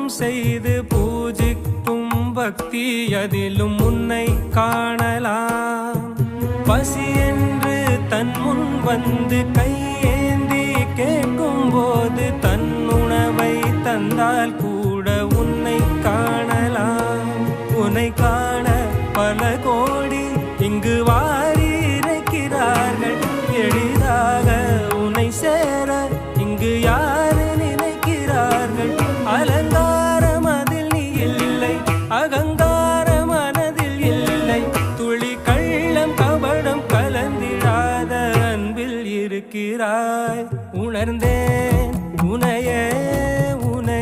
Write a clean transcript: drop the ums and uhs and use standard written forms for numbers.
செய்து பூஜிக்கும் பக்தி அதிலும் உன்னை காணலாம். பசி என்று தன் முன் வந்து கையேந்தி கேட்கும் போது தன் உணவை தந்தால் கூட உன்னை காணலாம். உன்னை காண பல கோடி இங்கு வாரி இறைக்கிறார்கள். எளிதாக உன்னை சேர இங்கு யாரு நினைக்கிறார்கள்?